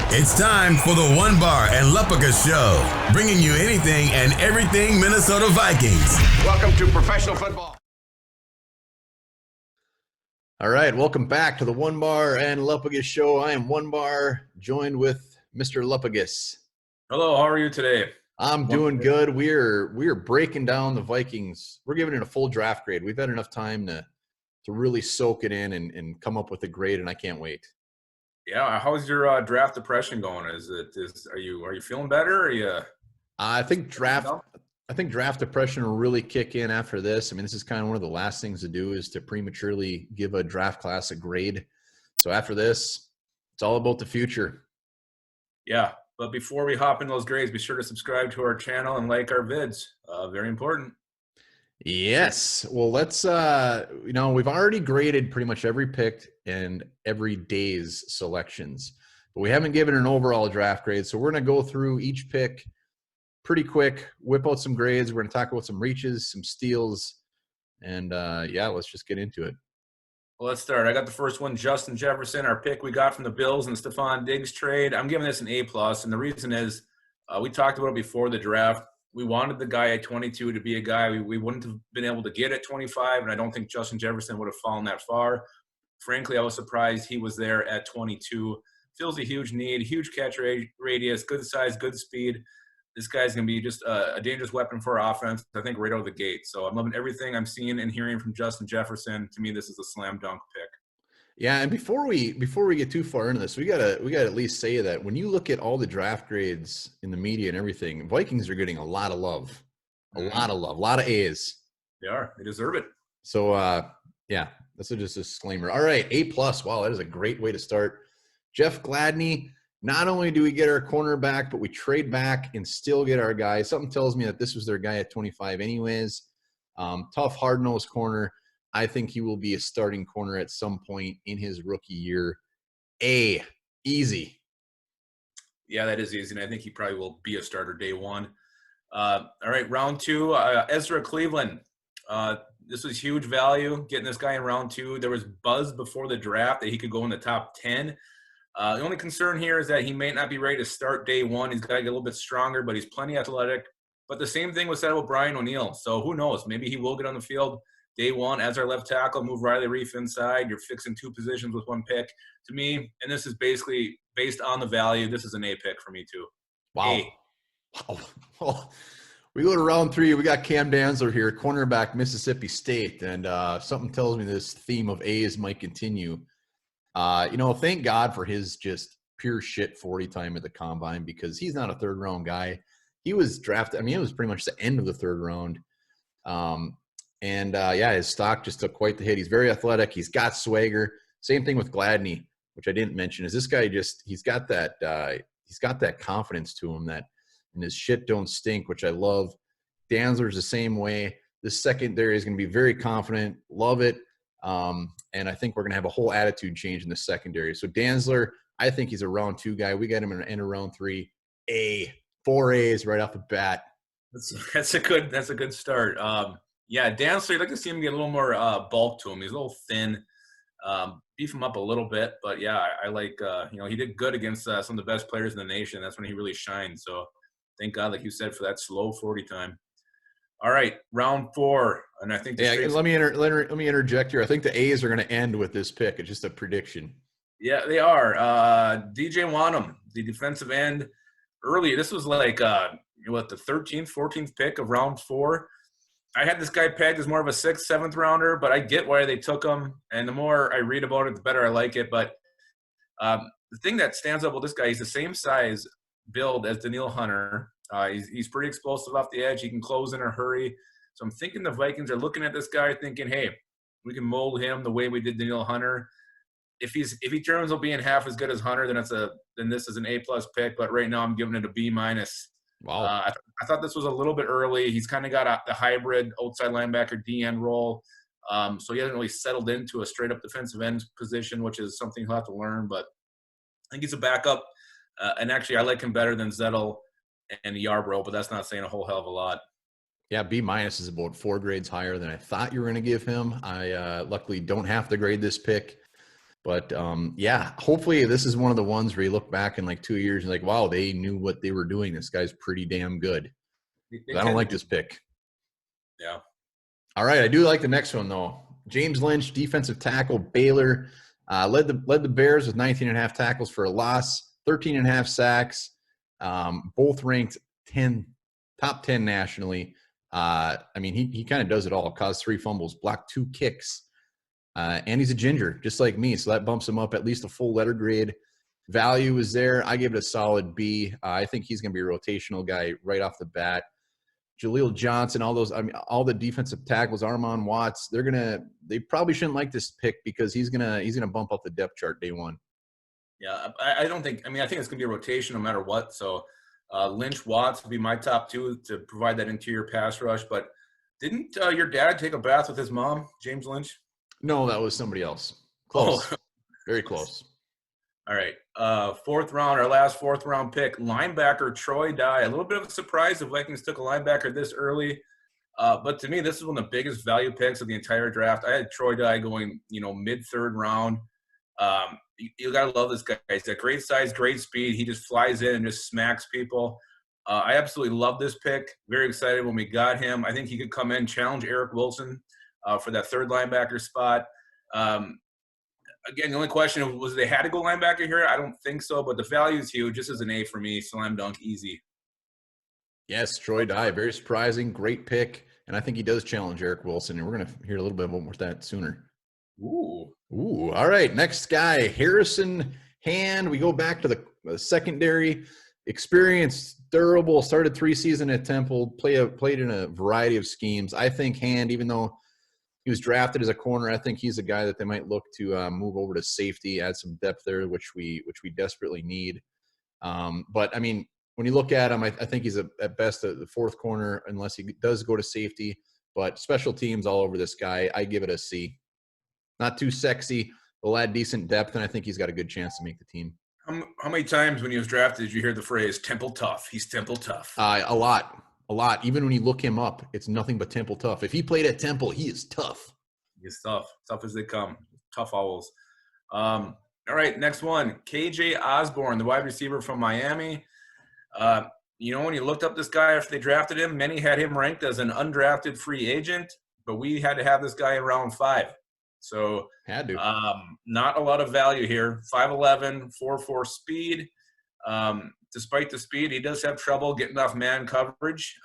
It's time for the One Bar and Willekes Show, bringing you anything and everything Minnesota Vikings. Welcome to professional football. All right, welcome back to the One Bar and Willekes Show. I am One Bar, joined with Mr. Willekes. Hello, how are you today? I'm doing good. We're breaking down the Vikings. We're giving it a full draft grade. We've had enough time to really soak it in and come up with a grade, and I can't wait. Yeah, how's your draft depression going? Are you feeling better? Or you? I think draft depression will really kick in after this. I mean, this is kind of one of the last things to do is to prematurely give a draft class a grade. So after this, it's all about the future. Yeah, but before we hop in those grades, be sure to subscribe to our channel and like our vids. Very important. Yes. Well, let's, we've already graded pretty much every pick and every day's selections, but we haven't given an overall draft grade. So we're going to go through each pick pretty quick, whip out some grades. We're going to talk about some reaches, some steals, and let's just get into it. Well, let's start. I got the first one, Justin Jefferson, our pick we got from the Bills and the Stephon Diggs trade. I'm giving this an A+, and the reason is we talked about it before the draft. We wanted the guy at 22 to be a guy we wouldn't have been able to get at 25, and I don't think Justin Jefferson would have fallen that far. Frankly, I was surprised he was there at 22. Fills a huge need, huge catch radius, good size, good speed. This guy's going to be just a dangerous weapon for our offense, I think, right out of the gate. So I'm loving everything I'm seeing and hearing from Justin Jefferson. To me, this is a slam dunk pick. Yeah, and before we get too far into this, we gotta at least say that when you look at all the draft grades in the media and everything, Vikings are getting a lot of love, a lot of A's. They are. They deserve it. So that's just a disclaimer. All right, A+. Wow, that is a great way to start. Jeff Gladney. Not only do we get our cornerback, but we trade back and still get our guy. Something tells me that this was their guy at 25 anyways. Tough, hard-nosed corner. I think he will be a starting corner at some point in his rookie year. A, easy. Yeah, that is easy, and I think he probably will be a starter day one. All right, round two, Ezra Cleveland. This was huge value, getting this guy in round two. There was buzz before the draft that he could go in the top 10. The only concern here is that he may not be ready to start day one. He's got to get a little bit stronger, but he's plenty athletic. But the same thing was said about Brian O'Neill. So who knows? Maybe he will get on the field day one as our left tackle, move Riley Reef inside. You're fixing two positions with one pick. To me, and this is basically based on the value, this is an A pick for me too. Wow. Well, we go to round three. We got Cam Dantzler here, cornerback, Mississippi State. And something tells me this theme of A's might continue. Thank God for his just pure shit 40 time at the combine because he's not a third round guy. He was drafted. I mean, it was pretty much the end of the third round. His stock just took quite the hit. He's very athletic. He's got swagger. Same thing with Gladney, which I didn't mention, is this guy he's got that confidence to him that and his shit don't stink, which I love. Dantzler's the same way. This secondary is going to be very confident. Love it. And I think we're going to have a whole attitude change in the secondary. So Dantzler, I think he's a round two guy. We got him in round three. Four A's right off the bat. That's a good start. Dantzler, I'd like to see him get a little more bulk to him. He's a little thin. Beef him up a little bit, but I like he did good against some of the best players in the nation. That's when he really shined. So thank God, like you said, for that slow 40 time. All right, round four, and I think let me interject here. I think the A's are going to end with this pick. It's just a prediction. Yeah, they are. DJ Wonnum, the defensive end. Early, this was like the 13th, 14th pick of round four. I had this guy pegged as more of a 6th, 7th rounder, but I get why they took him. And the more I read about it, the better I like it. But the thing that stands out with this guy, he's the same size build as Danielle Hunter. He's pretty explosive off the edge. He can close in a hurry. So I'm thinking the Vikings are looking at this guy thinking, hey, we can mold him the way we did Danielle Hunter. If he turns out being half as good as Hunter, then this is an A+ pick. But right now I'm giving it a B-. Wow. I thought this was a little bit early. He's kind of got the hybrid outside linebacker D-end role. So he hasn't really settled into a straight-up defensive end position, which is something he'll have to learn. But I think he's a backup. And actually, I like him better than Zettel and Yarbrough, but that's not saying a whole hell of a lot. Yeah, B- is about 4 grades higher than I thought you were going to give him. I luckily don't have to grade this pick. But yeah, hopefully this is one of the ones where you look back in like 2 years and like, wow, they knew what they were doing. This guy's pretty damn good. I don't like this pick. Yeah. All right, I do like the next one though. James Lynch, defensive tackle, Baylor, led the Bears with 19.5 tackles for a loss, 13.5 sacks, both ranked top 10 nationally. I mean, he kind of does it all. Caused 3 fumbles, blocked 2 kicks, and he's a ginger, just like me. So that bumps him up at least a full letter grade. Value is there. I give it a solid B. I think he's going to be a rotational guy right off the bat. Jaleel Johnson, all the defensive tackles, Armon Watts, they probably shouldn't like this pick because he's gonna bump up the depth chart day one. Yeah, I think it's gonna be a rotation no matter what. So Lynch, Watts would be my top 2 to provide that interior pass rush. But didn't your dad take a bath with his mom, James Lynch? No, that was somebody else. Close, very close. All right, our last fourth round pick, linebacker Troy Dye. A little bit of a surprise the Vikings took a linebacker this early, but to me, this is one of the biggest value picks of the entire draft. I had Troy Dye going, mid-third round. You gotta love this guy. He's got great size, great speed. He just flies in and just smacks people. I absolutely love this pick. Very excited when we got him. I think he could come in, challenge Eric Wilson for that third linebacker spot. Again, the only question was they had to go linebacker here. I don't think so, but the value is huge. Just as an A for me, slam dunk, easy. Yes, Troy Dye, very surprising, great pick, and I think he does challenge Eric Wilson, and we're going to hear a little bit more about that sooner. Ooh. All right, next guy, Harrison Hand. We go back to the secondary. Experienced, durable, started 3 seasons at Temple, played in a variety of schemes. I think Hand, even though he was drafted as a corner, I think he's a guy that they might look to move over to safety, add some depth there, which we desperately need. But I mean, when you look at him, I think he's at best the 4th corner, unless he does go to safety. But special teams all over this guy, I give it a C. Not too sexy. He'll add decent depth, and I think he's got a good chance to make the team. How many times when he was drafted did you hear the phrase Temple tough? He's Temple tough. A lot. Even when you look him up, it's nothing but Temple tough. If he played at Temple, he is tough. He's tough. Tough as they come. Tough owls. All right, next one. KJ Osborne, the wide receiver from Miami. When you looked up this guy after they drafted him, many had him ranked as an undrafted free agent, but we had to have this guy in round 5. So had to. Not a lot of value here. 5'11", 4.4 speed. Despite the speed, he does have trouble getting off man coverage.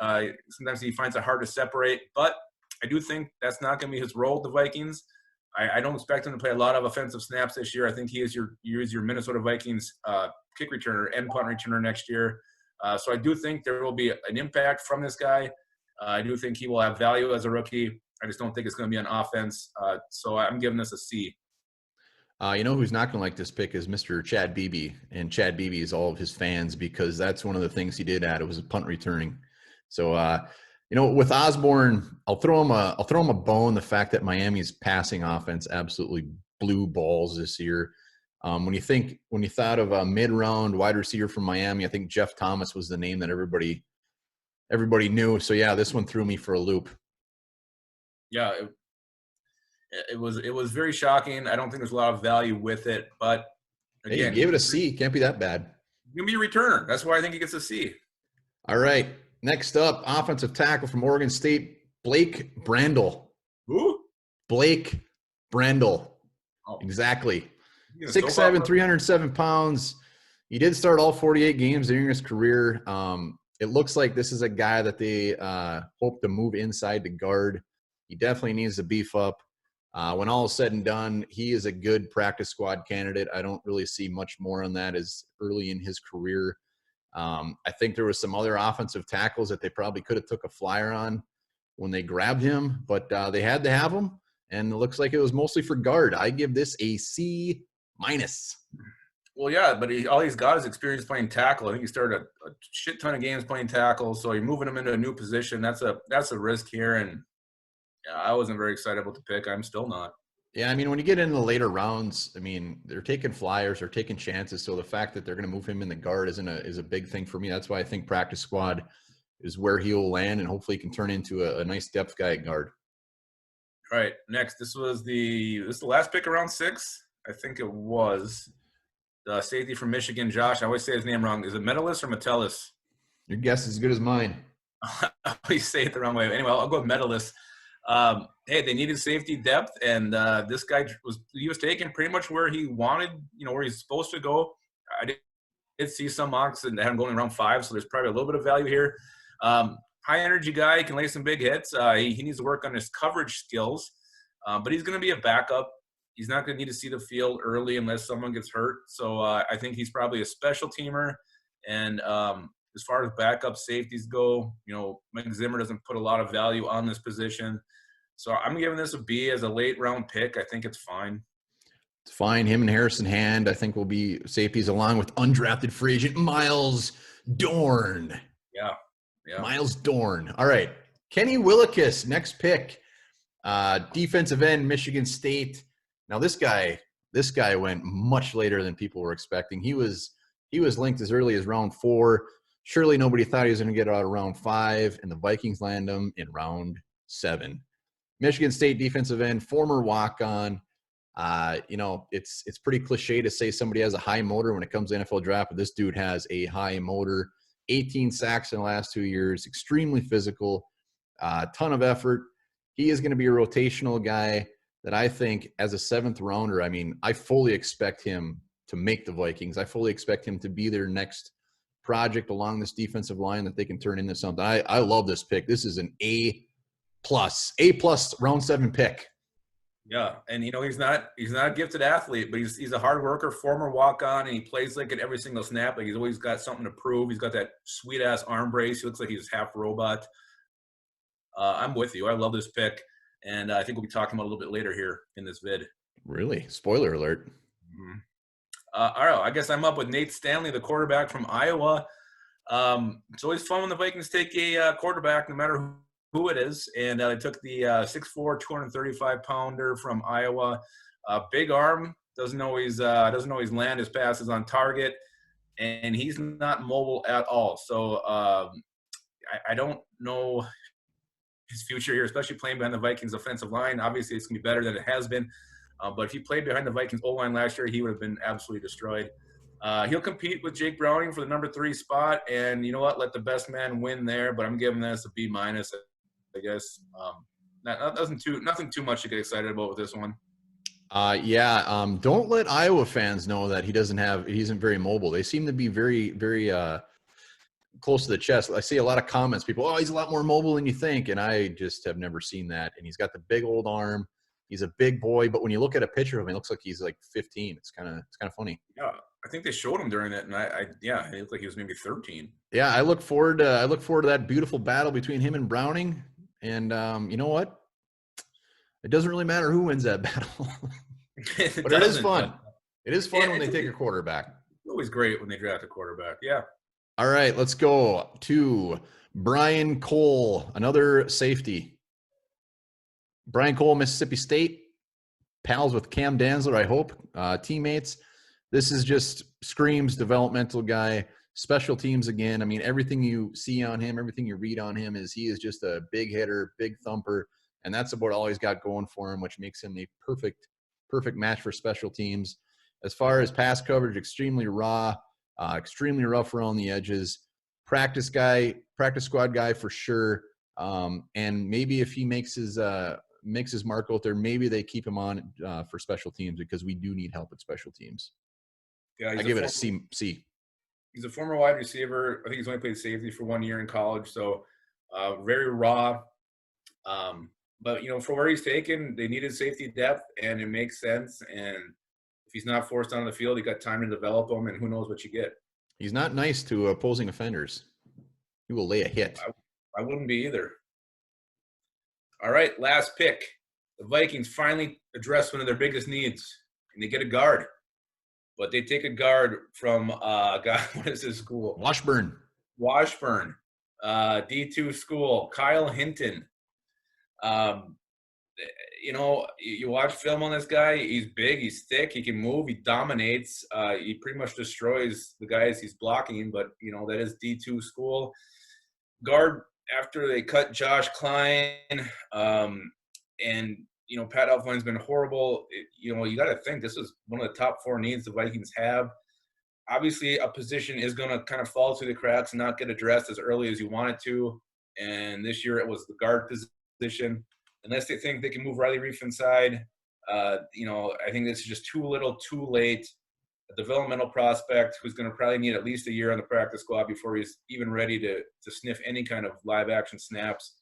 Sometimes he finds it hard to separate, but I do think that's not going to be his role at the Vikings. I don't expect him to play a lot of offensive snaps this year. I think he is your Minnesota Vikings kick returner and punt returner next year. So I do think there will be an impact from this guy. I do think he will have value as a rookie. I just don't think it's going to be on offense. So I'm giving this a C. Who's not going to like this pick is Mr. Chad Beebe, and Chad Beebe is all of his fans because that's one of the things he did add. It was a punt returning. So, with Osborne, I'll throw him a bone. The fact that Miami's passing offense absolutely blew balls this year. When you thought of a mid-round wide receiver from Miami, I think Jeff Thomas was the name that everybody knew. So yeah, this one threw me for a loop. Yeah. It was very shocking. I don't think there's a lot of value with it, but again, hey, you gave it a C. Can't be that bad. He'll be a returner. That's why I think he gets a C. All right. Next up, offensive tackle from Oregon State, Blake Brandel. Who? Blake Brandel. Oh. Exactly. 6'7", 307 pounds. He did start all 48 games during his career. It looks like this is a guy that they hope to move inside to guard. He definitely needs to beef up. When all is said and done, he is a good practice squad candidate. I don't really see much more on that as early in his career. I think there was some other offensive tackles that they probably could have took a flyer on when they grabbed him, but they had to have him, and it looks like it was mostly for guard. I give this a C-. Well, yeah, but all he's got is experience playing tackle. I think he started a shit ton of games playing tackle, so you're moving him into a new position. That's a risk here, and yeah, I wasn't very excited about the pick. I'm still not. Yeah, I mean, when you get into the later rounds, I mean, they're taking flyers, they're taking chances. So the fact that they're going to move him in the guard is a big thing for me. That's why I think practice squad is where he will land, and hopefully he can turn into a nice depth guy at guard. All right, next, this is the last pick around 6. I think it was the safety from Michigan, Josh. I always say his name wrong. Is it Metellus or Metellus? Your guess is as good as mine. I always say it the wrong way. Anyway, I'll go with Metellus. Hey, they needed safety depth, and this guy was taken pretty much where he wanted, where he's supposed to go. I did see some mocks and had him going around 5, so there's probably a little bit of value here. High energy guy, he can lay some big hits. He needs to work on his coverage skills, but he's going to be a backup. He's not going to need to see the field early unless someone gets hurt. So I think he's probably a special teamer. And as far as backup safeties go, Mike Zimmer doesn't put a lot of value on this position. So I'm giving this a B as a late round pick. I think it's fine. It's fine. Him and Harrison Hand, I think, will be safeties along with undrafted free agent Miles Dorn. Yeah. Miles Dorn. All right. Kenny Willekes, next pick. Defensive end, Michigan State. Now this guy went much later than people were expecting. He was linked as early as round 4. Surely nobody thought he was going to get out of round 5, and the Vikings land him in round 7. Michigan State defensive end, former walk-on. It's pretty cliche to say somebody has a high motor when it comes to NFL draft, but this dude has a high motor. 18 sacks in the last 2 years, extremely physical, ton of effort. He is going to be a rotational guy that I think as a 7th rounder, I fully expect him to make the Vikings. I fully expect him to be their next project along this defensive line that they can turn into something. I love this pick. This is an A+ round 7 pick. Yeah, and he's not a gifted athlete, but he's a hard worker, former walk-on, and he plays like it every single snap. Like he's always got something to prove. He's got that sweet-ass arm brace. He looks like he's half robot. I'm with you. I love this pick, and I think we'll be talking about it a little bit later here in this vid. Really? Spoiler alert. Mm-hmm. All right, I guess I'm up with Nate Stanley, the quarterback from Iowa. It's always fun when the Vikings take a quarterback, no matter who it is, and they took the 6'4", 235-pounder from Iowa. Big arm, doesn't always land his passes on target, and he's not mobile at all. So I don't know his future here, especially playing behind the Vikings offensive line. Obviously, it's going to be better than it has been. But if he played behind the Vikings O-line last year, he would have been absolutely destroyed. He'll compete with Jake Browning for the number 3 spot, and you know what? Let the best man win there. But I'm giving this a B-, I guess. Nothing too much to get excited about with this one. Don't let Iowa fans know that he isn't very mobile. They seem to be very, very close to the chest. I see a lot of comments. People, he's a lot more mobile than you think, and I just have never seen that. And he's got the big old arm. He's a big boy, but when you look at a picture of him, it looks like he's like 15. It's kind of funny. Yeah, I think they showed him during that, and he looked like he was maybe 13. Yeah, I look forward to that beautiful battle between him and Browning. And you know what? It doesn't really matter who wins that battle. But it is fun. It is fun when they take a quarterback. It's always great when they draft a quarterback. Yeah. All right, let's go to Brian Cole, another safety. Brian Cole, Mississippi State, pals with Cam Dantzler, I hope, teammates. This is just screams developmental guy, special teams again. Everything you see on him, everything you read on him he is just a big hitter, big thumper, and that's about all he's got going for him, which makes him a perfect match for special teams. As far as pass coverage, extremely raw, extremely rough around the edges. Practice squad guy for sure. And maybe if he makes his mark out there, maybe they keep him on for special teams because we do need help at special teams. Yeah, I give it a C. He's a former wide receiver. I think he's only played safety for 1 year in college, so very raw. But for where he's taken, they needed safety depth, and it makes sense. And if he's not forced on the field, you got time to develop him, and who knows what you get. He's not nice to opposing offenders. He will lay a hit. I wouldn't be either. All right, last pick. The Vikings finally address one of their biggest needs, and they get a guard. But they take a guard from what is his school? Washburn, D2 school. Kyle Hinton. You watch film on this guy. He's big. He's thick. He can move. He dominates. He pretty much destroys the guys he's blocking. But that is D2 school. Guard after they cut Josh Klein, and Pat Elflein's been horrible. You got to think this is one of the top 4 needs the Vikings have. Obviously, a position is going to kind of fall through the cracks and not get addressed as early as you want it to. And this year it was the guard position. Unless they think they can move Riley Reef inside, I think this is just too little, too late. A developmental prospect who's going to probably need at least a year on the practice squad before he's even ready to sniff any kind of live action snaps.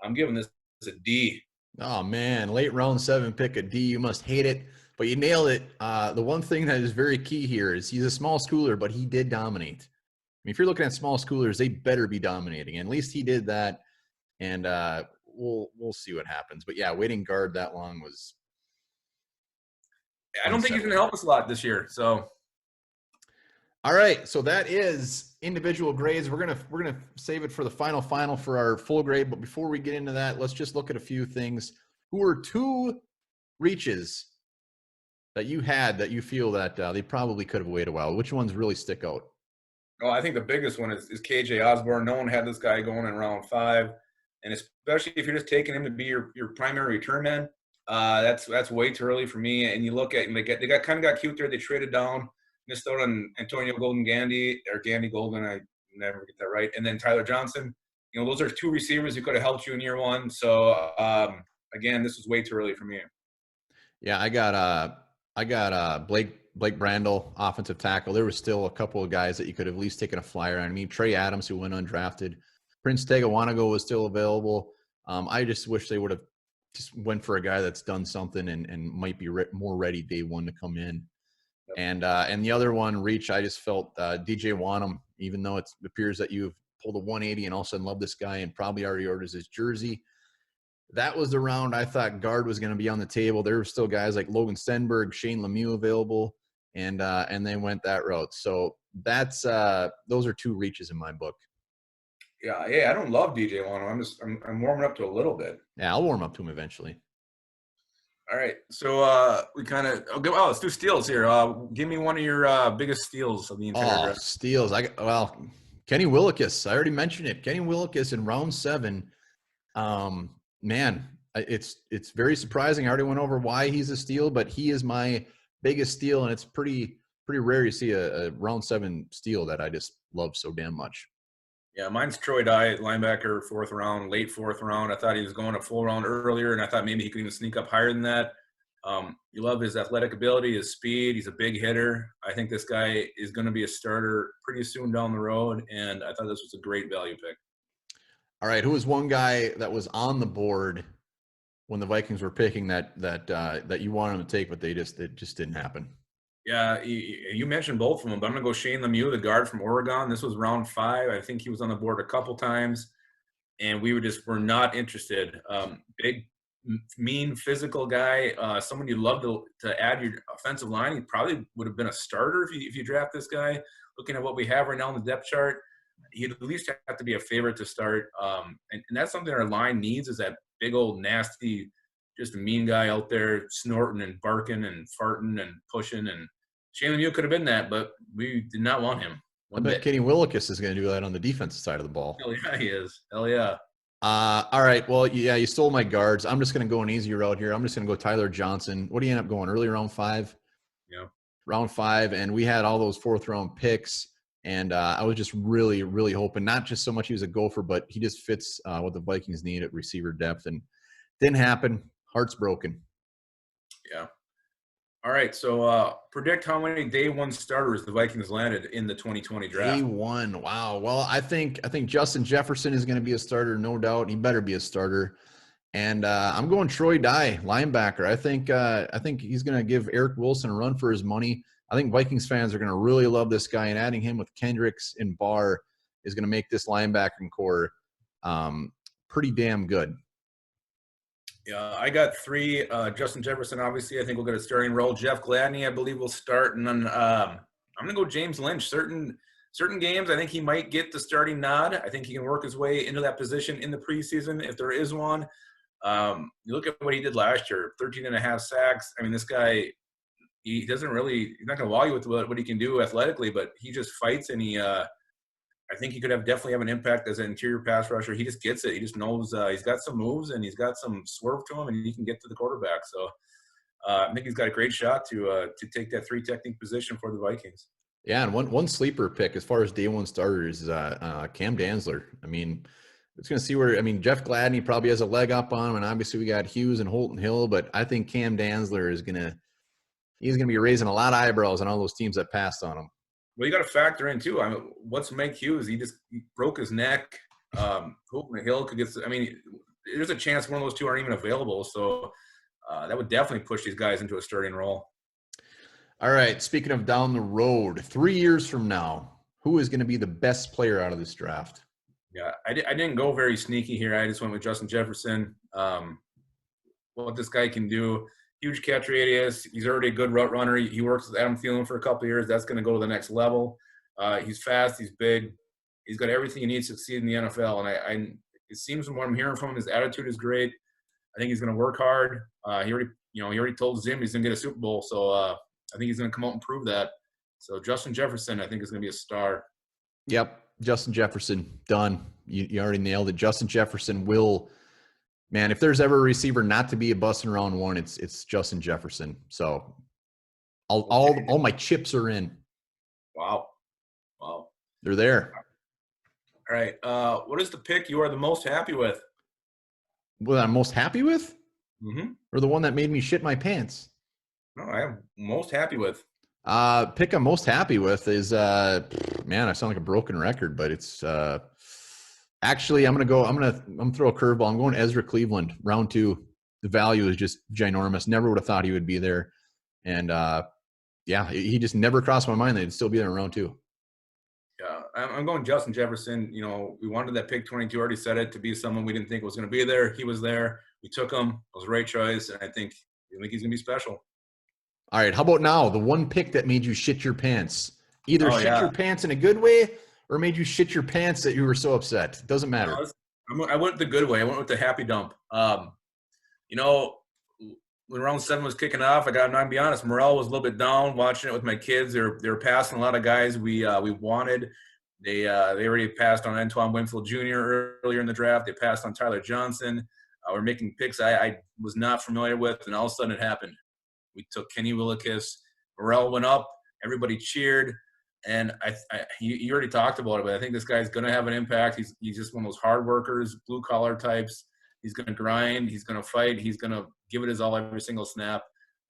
I'm giving this a D. Oh, man, late round 7 pick, a D. You must hate it, but you nailed it. The one thing that is very key here is he's a small schooler, but he did dominate. I mean, if you're looking at small schoolers, they better be dominating. And at least he did that, and we'll see what happens. But, yeah, waiting guard that long was – I don't think he's going to help us a lot this year, so – all right, so that is individual grades. We're gonna save it for the final for our full grade. But before we get into that, let's just look at a few things. Who are 2 reaches that you had that you feel that they probably could have waited a while? Which ones really stick out? Oh, I think the biggest one is KJ Osborne. No one had this guy going in round 5, and especially if you're just taking him to be your primary return man, that's way too early for me. And you look at they kind of got cute there. They traded down. Missed out on Antonio Gandy Golden. I never get that right. And then Tyler Johnson. Those are 2 receivers who could have helped you in year 1. So again, this was way too early for me. Yeah, I got Blake Brandel, offensive tackle. There was still a couple of guys that you could have at least taken a flyer on. I mean, Trey Adams, who went undrafted. Prince Tegawanago was still available. I just wish they would have just went for a guy that's done something and might be more ready day 1 to come in. And the other one, reach, I just felt DJ Wonnum, even though it appears that you've pulled a 180 and all of a sudden love this guy and probably already orders his jersey. That was the round I thought guard was going to be on the table. There were still guys like Logan Stenberg, Shane Lemieux available, and they went that route. So that's those are 2 reaches in my book. Yeah, I don't love DJ Wonnum. I'm warming up to a little bit. Yeah, I'll warm up to him eventually. All right, so we kind of let's do steals here. Give me one of your biggest steals of the entire draft. Steals. Kenny Willekes. I already mentioned it. Kenny Willekes in round 7. Man, it's very surprising. I already went over why he's a steal, but he is my biggest steal, and it's pretty rare you see a round 7 steal that I just love so damn much. Yeah, mine's Troy Dye, linebacker, 4th round, late 4th round. I thought he was going a full round earlier, and I thought maybe he could even sneak up higher than that. You love his athletic ability, his speed. He's a big hitter. I think this guy is going to be a starter pretty soon down the road, and I thought this was a great value pick. All right, who was one guy that was on the board when the Vikings were picking that you wanted them to take, but it just didn't happen? Yeah, you mentioned both of them, but I'm going to go Shane Lemieux, the guard from Oregon. This was round 5. I think he was on the board a couple times, and we were not interested. Big, mean, physical guy, someone you'd love to add your offensive line. He probably would have been a starter if you draft this guy. Looking at what we have right now in the depth chart, he'd at least have to be a favorite to start. And that's something our line needs, is that big old nasty, just a mean guy out there snorting and barking and farting and pushing. And Shane Lemieux could have been that, but we did not want him. I bet Kenny Willekes is going to do that on the defensive side of the ball. Hell yeah, he is. Hell yeah. All right. Well, yeah, you stole my guards. I'm just going to go an easy route here. I'm just going to go Tyler Johnson. What do you end up going? Early round 5? Yeah. Round 5, and we had all those 4th round picks, and I was just really, really hoping, not just so much he was a gopher, but he just fits what the Vikings need at receiver depth, and didn't happen. Heart's broken. Yeah. All right, so predict how many day 1 starters the Vikings landed in the 2020 draft. Day 1, wow. Well, I think Justin Jefferson is going to be a starter, no doubt. He better be a starter. And I'm going Troy Dye, linebacker. I think he's going to give Eric Wilson a run for his money. I think Vikings fans are going to really love this guy, and adding him with Kendricks and Barr is going to make this linebacking core pretty damn good. Yeah, I got 3. Justin Jefferson, obviously, I think we'll get a starting role. Jeff Gladney, I believe, will start. And then I'm going to go James Lynch. Certain games, I think he might get the starting nod. I think he can work his way into that position in the preseason if there is one. You look at what he did last year, 13.5 sacks. I mean, this guy, he's not going to wow you with what he can do athletically, but he just fights, and he I think he could definitely have an impact as an interior pass rusher. He just gets it. He just knows he's got some moves and he's got some swerve to him, and he can get to the quarterback. So I think he's got a great shot to take that 3 technique position for the Vikings. Yeah, and one sleeper pick as far as day one starters is Cam Dantzler. I mean, it's going to see where – I mean, Jeff Gladney probably has a leg up on him, and obviously we got Hughes and Holton Hill, but I think Cam Dantzler is going to – he's going to be raising a lot of eyebrows on all those teams that passed on him. Well, you got to factor in too. I mean, what's Mike Hughes? He broke his neck. Holton Hill could get. I mean, there's a chance one of those two aren't even available. So that would definitely push these guys into a starting role. All right. Speaking of down the road, 3 years from now, who is going to be the best player out of this draft? Yeah, I didn't go very sneaky here. I just went with Justin Jefferson. What this guy can do. Huge catch radius. He's already a good route runner. He works with Adam Thielen for a couple of years. That's going to go to the next level. He's fast. He's big. He's got everything he needs to succeed in the NFL. And it seems from what I'm hearing from him, his attitude is great. I think he's going to work hard. He already told Zim he's going to get a Super Bowl. So I think he's going to come out and prove that. So Justin Jefferson, I think, is going to be a star. Yep, Justin Jefferson, done. You already nailed it. Justin Jefferson will. Man, if there's ever a receiver not to be a bust in round one, it's Justin Jefferson. So all my chips are in. Wow. They're there. All right. What is the pick you are the most happy with? What I'm most happy with? Mm-hmm. Or the one that made me shit my pants? No, I am most happy with. Pick I'm most happy with is man, I sound like a broken record, but it's actually, I'm gonna throw a curveball. I'm going Ezra Cleveland, round 2. The value is just ginormous. Never would have thought he would be there, and yeah, he just never crossed my mind that he'd still be there in round 2. Yeah, I'm going Justin Jefferson. You know, we wanted that pick 22. Already said it, to be someone we didn't think was going to be there. He was there. We took him. It was the right choice, and I think he's going to be special. All right, how about now? The one pick that made you shit your pants. Either your pants in a good way or made you shit your pants that you were so upset. It doesn't matter. I went the good way. I went with the happy dump. You know, when round 7 was kicking off, I got to be honest, morale was a little bit down watching it with my kids. They were passing a lot of guys we wanted. They already passed on Antoine Winfield Jr. earlier in the draft. They passed on Tyler Johnson. We're making picks I was not familiar with, and all of a sudden it happened. We took Kenny Willekes. Morale went up. Everybody cheered. And you already talked about it, but I think this guy's going to have an impact. He's just one of those hard workers, blue-collar types. He's going to grind. He's going to fight. He's going to give it his all every single snap.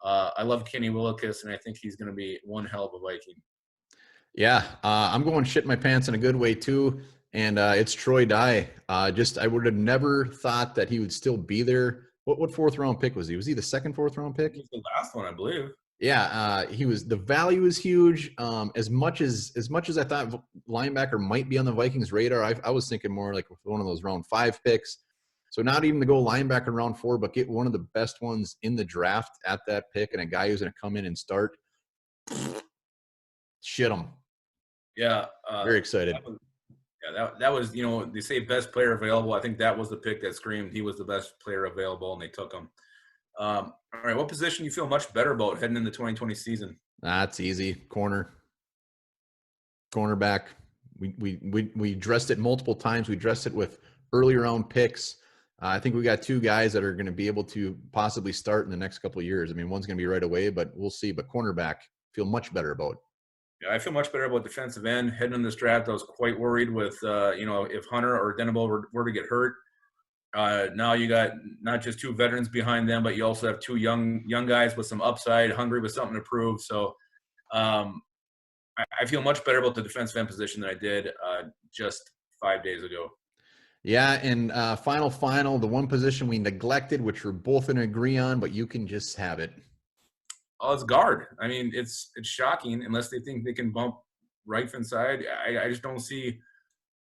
I love Kenny Willekes, and I think he's going to be one hell of a Viking. Yeah, I'm going shit my pants in a good way too, and it's Troy Dye. I would have never thought that he would still be there. What 4th-round pick was he? Was he the second 4th-round pick? He was the last one, I believe. Yeah, he was. The value is huge. As much as I thought linebacker might be on the Vikings' radar, I was thinking more like one of those round 5 picks. So not even to go linebacker in round 4, but get one of the best ones in the draft at that pick, and a guy who's going to come in and start. Shit him. Yeah, very excited. That was, you know, they say best player available. I think that was the pick that screamed he was the best player available, and they took him. All right, what position do you feel much better about heading into the 2020 season? That's easy. Cornerback. We addressed it multiple times. We addressed it with early round picks. I think we got 2 guys that are going to be able to possibly start in the next couple of years. I mean, one's going to be right away, but we'll see. But cornerback, feel much better about. Yeah, I feel much better about defensive end. Heading in this draft, I was quite worried with, you know, if Hunter or Denebo were to get hurt. Now you got not just 2 veterans behind them, but you also have 2 young guys with some upside, hungry with something to prove. So I feel much better about the defensive end position than I did just 5 days ago. Yeah, and final, the one position we neglected, which we're both going to agree on, but you can just have it. Oh, it's guard. I mean, it's shocking unless they think they can bump right inside. I just don't see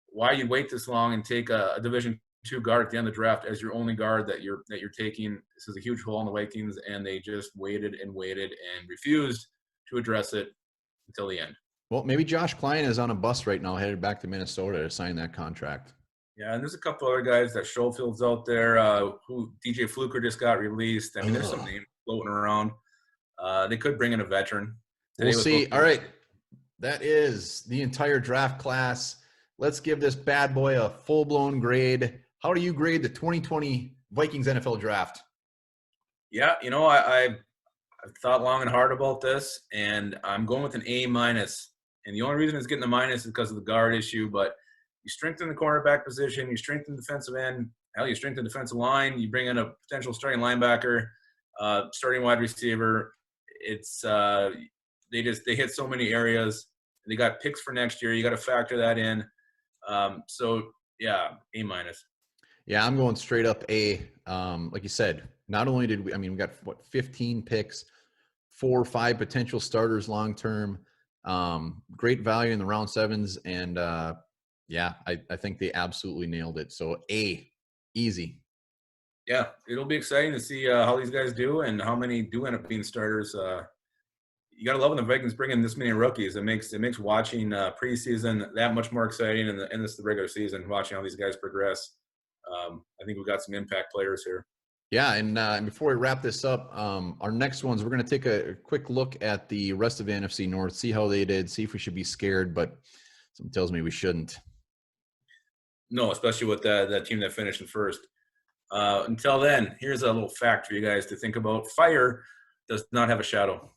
why you wait this long and take a Division II guard at the end of the draft as your only guard that you're taking. This is a huge hole in the Vikings, and they just waited and refused to address it until the end. Well, maybe Josh Klein is on a bus right now headed back to Minnesota to sign that contract. Yeah, and there's a couple other guys that Schofield's out there. Who DJ Fluker just got released. I mean, there's some names floating around. They could bring in a veteran. We'll see. All right. That is the entire draft class. let's give this bad boy a full-blown grade. How do you grade the 2020 Vikings NFL draft? Yeah, I've thought long and hard about this, and I'm going with an A-. And the only reason it's getting a minus is because of the guard issue, but you strengthen the cornerback position, you strengthen the defensive end, you strengthen the defensive line, you bring in a potential starting linebacker, starting wide receiver. It's they hit so many areas. They got picks for next year. You got to factor that in. So yeah, A-. Yeah, I'm going straight up A. Like you said, not only did we got 15 picks, 4 or 5 potential starters long term, great value in the round 7s, and I think they absolutely nailed it. So A, easy. Yeah, it'll be exciting to see how these guys do and how many do end up being starters. You gotta love when the Vikings bring in this many rookies. It makes watching preseason that much more exciting, and the regular season, watching how these guys progress. I think we've got some impact players here. Yeah, and before we wrap this up, our next ones, we're going to take a quick look at the rest of the NFC North, see how they did, see if we should be scared, but something tells me we shouldn't. No, especially with that team that finished in first. Until then, here's a little fact for you guys to think about. Fire does not have a shadow.